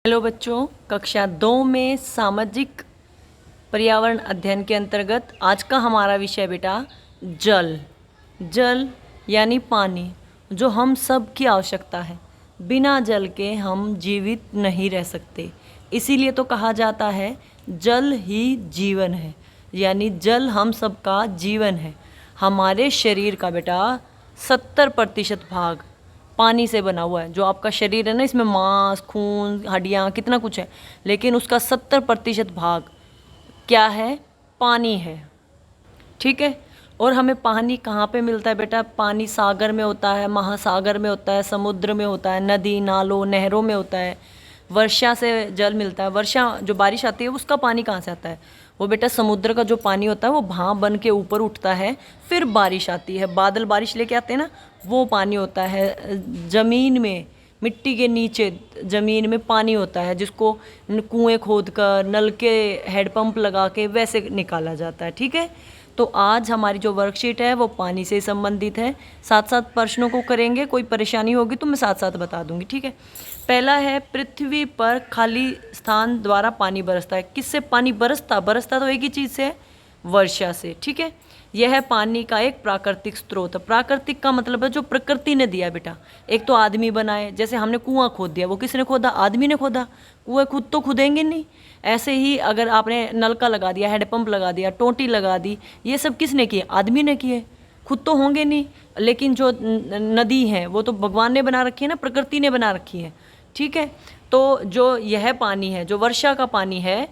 Hello बच्चों, कक्षा 2 में सामाजिक पर्यावरण अध्ययन के अंतर्गत आज का हमारा विषय बेटा जल। जल यानी पानी, जो हम सब की आवश्यकता है। बिना जल के हम जीवित नहीं रह सकते, इसीलिए तो कहा जाता है जल ही जीवन है, यानी जल हम सब का जीवन है। हमारे शरीर का बेटा 70% भाग पानी से बना हुआ है। जो आपका शरीर है ना, इसमें मांस, खून, हड्डियाँ, कितना कुछ है, लेकिन उसका 70% भाग क्या है? पानी है। ठीक है। और हमें पानी कहाँ पे मिलता है बेटा? पानी सागर में होता है, महासागर में होता है, समुद्र में होता है, नदी नालों नहरों में होता है। वर्षा से जल मिलता है। वर्षा जो बारिश आती है उसका पानी कहाँ से आता है? वो बेटा समुद्र का जो पानी होता है वो भाप बन के ऊपर उठता है, फिर बारिश आती है, बादल बारिश लेके आते हैं ना, वो पानी होता है। ज़मीन में, मिट्टी के नीचे ज़मीन में पानी होता है, जिसको कुएं खोद कर, नल के हेडपंप लगा के वैसे निकाला जाता है। ठीक है। तो आज हमारी जो वर्कशीट है वो पानी से संबंधित है। साथ साथ प्रश्नों को करेंगे, कोई परेशानी होगी तो मैं साथ साथ बता दूंगी। ठीक है। पहला है, पृथ्वी पर खाली स्थान द्वारा पानी बरसता है। किससे पानी बरसता? बरसता तो एक ही चीज़ से है, वर्षा से। ठीक है। यह है पानी का एक प्राकृतिक स्रोत। प्राकृतिक का मतलब है जो प्रकृति ने दिया बेटा। एक तो आदमी बनाए, जैसे हमने कुआं खोद दिया, वो किसने खोदा? आदमी ने खोदा। कुएं खुद तो खुदेंगे नहीं। ऐसे ही अगर आपने नलका लगा दिया, हैंडपंप लगा दिया, टोंटी लगा दी, ये सब किसने किए? आदमी ने किए। खुद तो होंगे नहीं। लेकिन जो नदी है वो तो भगवान ने बना रखी है ना, प्रकृति ने बना रखी है। ठीक है। तो जो यह पानी है, जो वर्षा का पानी है,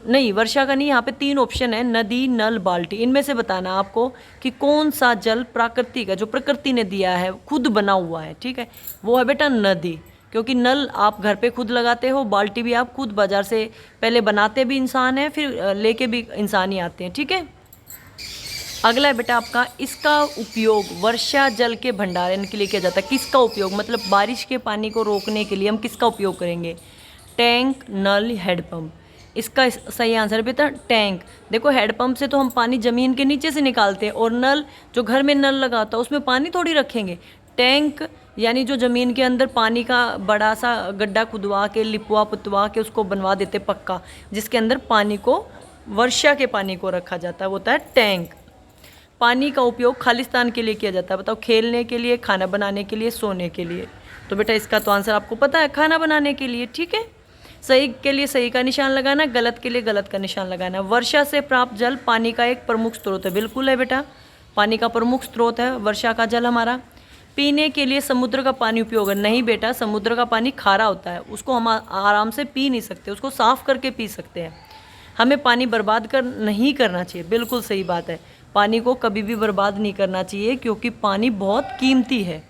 नहीं वर्षा का नहीं, यहाँ पे 3 ऑप्शन है, नदी, नल, बाल्टी। इनमें से बताना आपको कि कौन सा जल प्राकृतिक है, जो प्रकृति ने दिया है, खुद बना हुआ है। ठीक है। वो है बेटा नदी, क्योंकि नल आप घर पे खुद लगाते हो, बाल्टी भी आप खुद बाजार से पहले बनाते भी इंसान है, फिर लेके भी इंसान ही आते हैं। ठीक है। अगला है बेटा आपका, इसका उपयोग वर्षा जल के भंडारण के लिए किया जाता है। किसका उपयोग? मतलब बारिश के पानी को रोकने के लिए हम किसका उपयोग करेंगे? टैंक, नल, हैंडपंप। इसका सही आंसर बेटा टैंक। देखो हैंडपंप से तो हम पानी ज़मीन के नीचे से निकालते हैं, और नल, जो घर में नल लगाता है उसमें पानी थोड़ी रखेंगे। टैंक यानी जो ज़मीन के अंदर पानी का बड़ा सा गड्ढा खुदवा के, लिपवा पुतवा के उसको बनवा देते पक्का, जिसके अंदर पानी को, वर्षा के पानी को रखा जाता है, वो होता है टैंक। पानी का उपयोग खालिस्तान के लिए किया जाता है। बताओ, खेलने के लिए, खाना बनाने के लिए, सोने के लिए। तो बेटा इसका तो आंसर आपको पता है, खाना बनाने के लिए। ठीक है। सही के लिए सही का निशान लगाना, गलत के लिए गलत का निशान लगाना। वर्षा से प्राप्त जल पानी का एक प्रमुख स्रोत है। बिल्कुल है बेटा, पानी का प्रमुख स्रोत है वर्षा का जल हमारा। पीने के लिए समुद्र का पानी उपयोग है। नहीं बेटा, समुद्र का पानी खारा होता है, उसको हम आराम से पी नहीं सकते, उसको साफ करके पी सकते हैं। हमें पानी बर्बाद नहीं करना चाहिए। बिल्कुल सही बात है, पानी को कभी भी बर्बाद नहीं करना चाहिए, क्योंकि पानी बहुत कीमती है।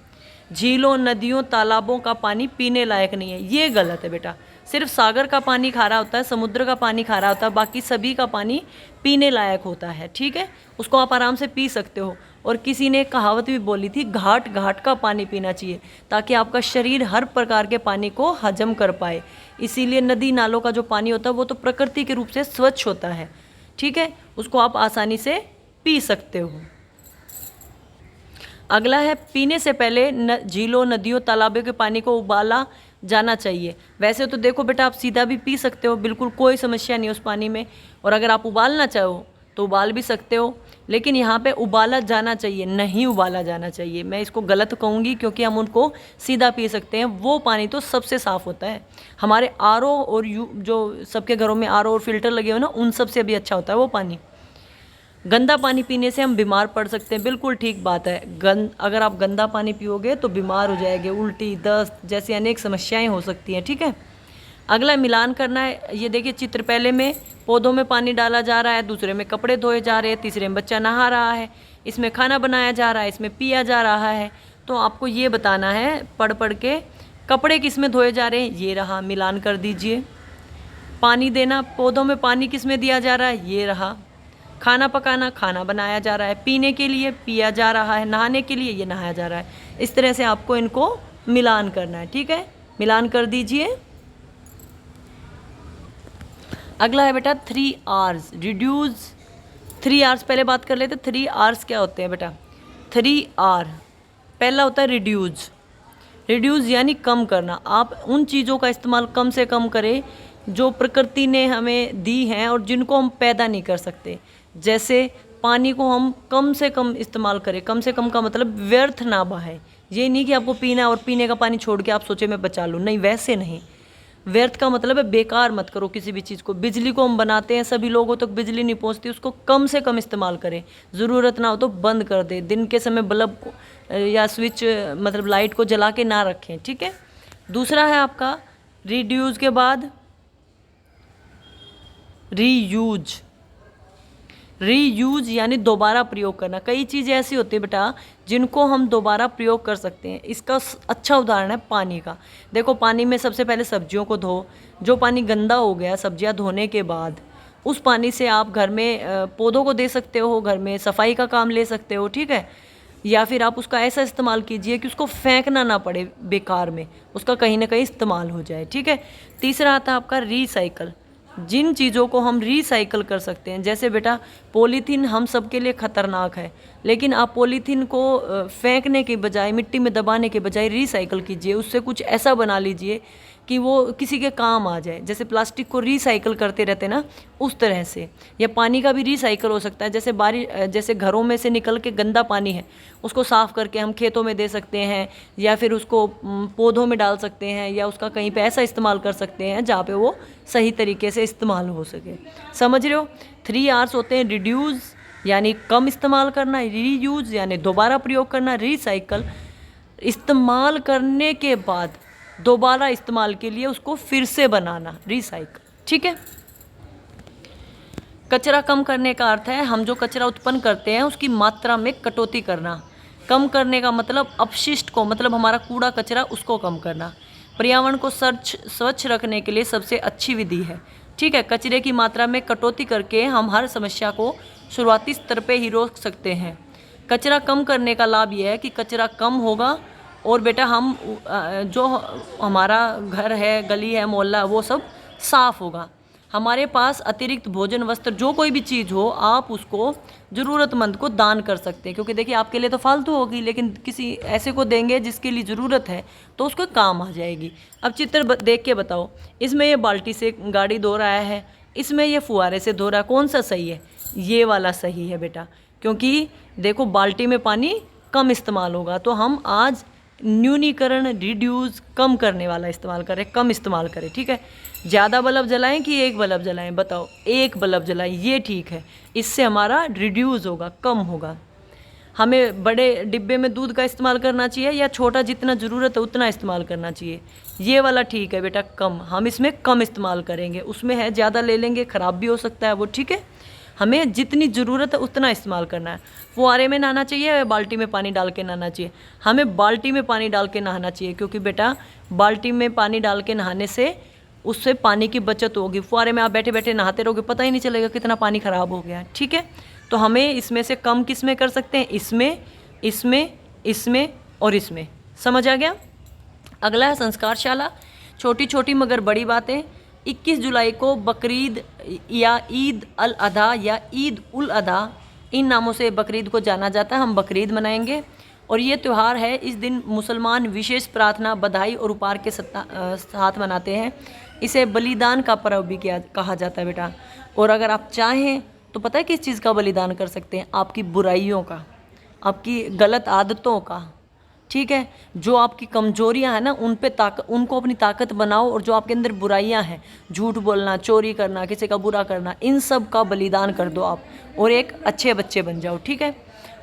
झीलों, नदियों, तालाबों का पानी पीने लायक नहीं है, ये गलत है बेटा। सिर्फ सागर का पानी खारा होता है, समुद्र का पानी खारा होता है, बाकी सभी का पानी पीने लायक होता है। ठीक है। उसको आप आराम से पी सकते हो। और किसी ने कहावत भी बोली थी, घाट घाट का पानी पीना चाहिए, ताकि आपका शरीर हर प्रकार के पानी को हजम कर पाए। इसीलिए नदी नालों का जो पानी होता है वो तो प्रकृति के रूप से स्वच्छ होता है। ठीक है। उसको आप आसानी से पी सकते हो। अगला है, पीने से पहले झीलों, नदियों, तालाबों के पानी को उबाला जाना चाहिए। वैसे तो देखो बेटा, आप सीधा भी पी सकते हो, बिल्कुल कोई समस्या नहीं उस पानी में। और अगर आप उबालना चाहो तो उबाल भी सकते हो, लेकिन यहाँ पे उबाला जाना चाहिए, नहीं उबाला जाना चाहिए। मैं इसको गलत कहूँगी, क्योंकि हम उनको सीधा पी सकते हैं। वो पानी तो सबसे साफ़ होता है। हमारे आरओ और जो सबके घरों में आरओ और फिल्टर लगे हो ना, उन सब से भी अच्छा होता है वो पानी। गंदा पानी पीने से हम बीमार पड़ सकते हैं। बिल्कुल ठीक बात है। अगर आप गंदा पानी पियोगे तो बीमार हो जाएंगे, उल्टी, दस्त जैसी अनेक समस्याएं हो सकती हैं। ठीक है। अगला मिलान करना है। ये देखिए चित्र, पहले में पौधों में पानी डाला जा रहा है, दूसरे में कपड़े धोए जा रहे हैं, तीसरे में बच्चा नहा रहा है, इसमें खाना बनाया जा रहा है, इसमें पिया जा रहा है। तो आपको ये बताना है पढ़ पढ़ के, कपड़े किस में धोए जा रहे हैं, ये रहा, मिलान कर दीजिए। पानी देना, पौधों में पानी किस में दिया जा रहा है, ये रहा। खाना पकाना, खाना बनाया जा रहा है। पीने के लिए पिया जा रहा है, नहाने के लिए ये नहाया जा रहा है। इस तरह से आपको इनको मिलान करना है। ठीक है। मिलान कर दीजिए। अगला है बेटा 3 आवर्स रिड्यूस। 3 आवर्स पहले बात कर लेते। 3 आवर्स क्या होते हैं बेटा? 3 आवर पहला होता है रिड्यूस। रिड्यूस यानी कम करना। आप उन चीज़ों का इस्तेमाल कम से कम करें जो प्रकृति ने हमें दी हैं और जिनको हम पैदा नहीं कर सकते। जैसे पानी को हम कम से कम इस्तेमाल करें। कम से कम का मतलब व्यर्थ ना बहाएं। ये नहीं कि आपको पीना है और पीने का पानी छोड़ के आप सोचे मैं बचा लूँ, नहीं, वैसे नहीं। व्यर्थ का मतलब है बेकार मत करो किसी भी चीज़ को। बिजली को हम बनाते हैं, सभी लोगों तक बिजली नहीं पहुंचती, उसको कम से कम इस्तेमाल करें। ज़रूरत ना हो तो बंद कर दें। दिन के समय बल्ब या स्विच मतलब लाइट को जला के ना रखें, ठीक है। दूसरा है आपका रिड्यूस के बाद रीयूज। रीयूज यानी दोबारा प्रयोग करना। कई चीज़ें ऐसी होती है बेटा जिनको हम दोबारा प्रयोग कर सकते हैं। इसका अच्छा उदाहरण है पानी का। देखो, पानी में सबसे पहले सब्जियों को धो। जो पानी गंदा हो गया सब्जियां धोने के बाद, उस पानी से आप घर में पौधों को दे सकते हो, घर में सफाई का काम ले सकते हो, ठीक है। या फिर आप उसका ऐसा इस्तेमाल कीजिए कि उसको फेंकना ना पड़े बेकार में, उसका कहीं ना कहीं इस्तेमाल हो जाए, ठीक है। तीसरा आता है आपका रिसाइकल। जिन चीज़ों को हम रिसाइकल कर सकते हैं, जैसे बेटा पॉलीथीन हम सब के लिए ख़तरनाक है, लेकिन आप पॉलीथीन को फेंकने के बजाय, मिट्टी में दबाने के बजाय रिसाइकल कीजिए। उससे कुछ ऐसा बना लीजिए कि वो किसी के काम आ जाए। जैसे प्लास्टिक को रिसाइकल करते रहते ना, उस तरह से। या पानी का भी रिसाइकल हो सकता है। जैसे घरों में से निकल के गंदा पानी है, उसको साफ़ करके हम खेतों में दे सकते हैं, या फिर उसको पौधों में डाल सकते हैं, या उसका कहीं पे ऐसा इस्तेमाल कर सकते हैं जहाँ पे वो सही तरीके से इस्तेमाल हो सके। समझ रहे हो? 3 R's होते हैं। रिड्यूस यानी कम इस्तेमाल करना, रीयूज यानी दोबारा प्रयोग करना, रिसाइकल इस्तेमाल करने के बाद दोबारा इस्तेमाल के लिए उसको फिर से बनाना, रिसाइकल, ठीक है। कचरा कम करने का अर्थ है हम जो कचरा उत्पन्न करते हैं उसकी मात्रा में कटौती करना। कम करने का मतलब अपशिष्ट को, मतलब हमारा कूड़ा कचरा, उसको कम करना। पर्यावरण को स्वच्छ रखने के लिए सबसे अच्छी विधि है, ठीक है। कचरे की मात्रा में कटौती करके हम हर समस्या को शुरुआती स्तर पे ही रोक सकते हैं। कचरा कम करने का लाभ यह है कि कचरा कम होगा और बेटा हम जो हमारा घर है, गली है, मोहल्ला, वो सब साफ़ होगा। हमारे पास अतिरिक्त भोजन, वस्त्र, जो कोई भी चीज़ हो, आप उसको ज़रूरतमंद को दान कर सकते हैं। क्योंकि देखिए आपके लिए तो फालतू होगी, लेकिन किसी ऐसे को देंगे जिसके लिए ज़रूरत है तो उसको काम आ जाएगी। अब चित्र देख के बताओ, इसमें ये बाल्टी से गाड़ी धो रहा है, इसमें ये फुहारे से धो रहा है, कौन सा सही है? ये वाला सही है बेटा, क्योंकि देखो बाल्टी में पानी कम इस्तेमाल होगा। तो हम आज न्यूनीकरण, रिड्यूस, कम करने वाला इस्तेमाल करें, कम इस्तेमाल करें, ठीक है। ज़्यादा बल्ब जलाएं कि एक बल्ब जलाएं? बताओ, एक बल्ब जलाएं, ये ठीक है। इससे हमारा रिड्यूस होगा, कम होगा। हमें बड़े डिब्बे में दूध का इस्तेमाल करना चाहिए या छोटा, जितना ज़रूरत है उतना इस्तेमाल करना चाहिए? ये वाला ठीक है बेटा, कम। हम इसमें कम इस्तेमाल करेंगे। उसमें है ज़्यादा ले लेंगे, ख़राब भी हो सकता है वो, ठीक है। हमें जितनी ज़रूरत है उतना इस्तेमाल करना है। फुहारे में नहाना चाहिए या बाल्टी में पानी डाल के नहाना चाहिए? हमें बाल्टी में पानी डाल के नहाना चाहिए, क्योंकि बेटा बाल्टी में पानी डाल के नहाने से उससे पानी की बचत होगी। फुहारे में आप बैठे बैठे नहाते रहोगे, पता ही नहीं चलेगा कितना पानी ख़राब हो गया, ठीक है। तो हमें इसमें से कम किस में कर सकते हैं? इसमें, इसमें, इसमें और इसमें। समझ आ गया? अगला है संस्कारशाला। छोटी छोटी मगर बड़ी बातें। 21 जुलाई को बकरीद या ईद अल अधा या ईद उल अधा, इन नामों से बकरीद को जाना जाता है। हम बकरीद मनाएंगे और ये त्यौहार है, इस दिन मुसलमान विशेष प्रार्थना, बधाई और उपहार के साथ मनाते हैं। इसे बलिदान का पर्व भी कहा जाता है बेटा। और अगर आप चाहें तो पता है किस चीज़ का बलिदान कर सकते हैं? आपकी बुराइयों का, आपकी गलत आदतों का, ठीक है। जो आपकी कमजोरियां हैं ना, उनको अपनी ताकत बनाओ, और जो आपके अंदर बुराइयां हैं, झूठ बोलना, चोरी करना, किसी का बुरा करना, इन सब का बलिदान कर दो आप और एक अच्छे बच्चे बन जाओ, ठीक है।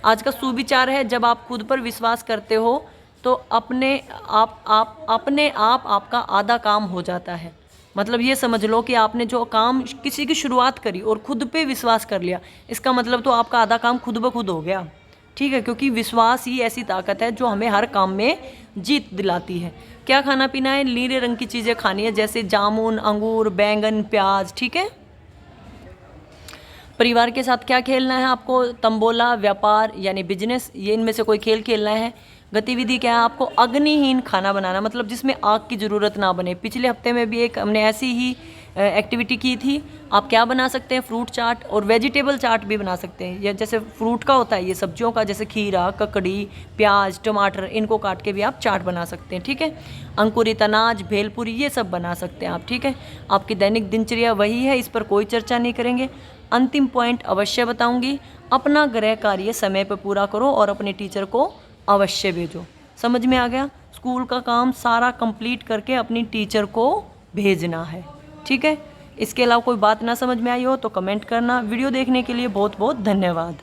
आज का सुविचार है, जब आप खुद पर विश्वास करते हो तो अपने आप आपका आधा काम हो जाता है। मतलब ये समझ लो कि आपने जो काम किसी की शुरुआत करी और खुद पे विश्वास कर लिया, इसका मतलब तो आपका आधा काम खुद ब खुद हो गया, ठीक है। क्योंकि विश्वास ही ऐसी ताकत है जो हमें हर काम में जीत दिलाती है। क्या खाना पीना है? नीले रंग की चीज़ें खानी है, जैसे जामुन, अंगूर, बैंगन, प्याज, ठीक है। परिवार के साथ क्या खेलना है आपको? तंबोला, व्यापार यानी बिजनेस, ये इनमें से कोई खेल खेलना है। गतिविधि क्या है आपको? अग्निहीन खाना बनाना, मतलब जिसमें आग की ज़रूरत ना बने। पिछले हफ्ते में भी एक हमने ऐसी ही एक्टिविटी की थी। आप क्या बना सकते हैं, फ्रूट चाट और वेजिटेबल चाट भी बना सकते हैं। या जैसे फ्रूट का होता है, ये सब्जियों का, जैसे खीरा, ककड़ी, प्याज, टमाटर, इनको काट के भी आप चाट बना सकते हैं। ठीक है, अंकुरित अनाज, भेलपुरी, ये सब बना सकते हैं आप। ठीक है, आपकी दैनिक दिनचर्या वही है, इस पर कोई चर्चा नहीं करेंगे। अंतिम पॉइंट अवश्य बताऊंगी, अपना गृह कार्य समय पर पूरा करो और अपने टीचर को अवश्य भेजो। समझ में आ गया? स्कूल का काम सारा कंप्लीट करके अपनी टीचर को भेजना है। ठीक है, इसके अलावा कोई बात ना समझ में आई हो तो कमेंट करना। वीडियो देखने के लिए बहुत बहुत धन्यवाद।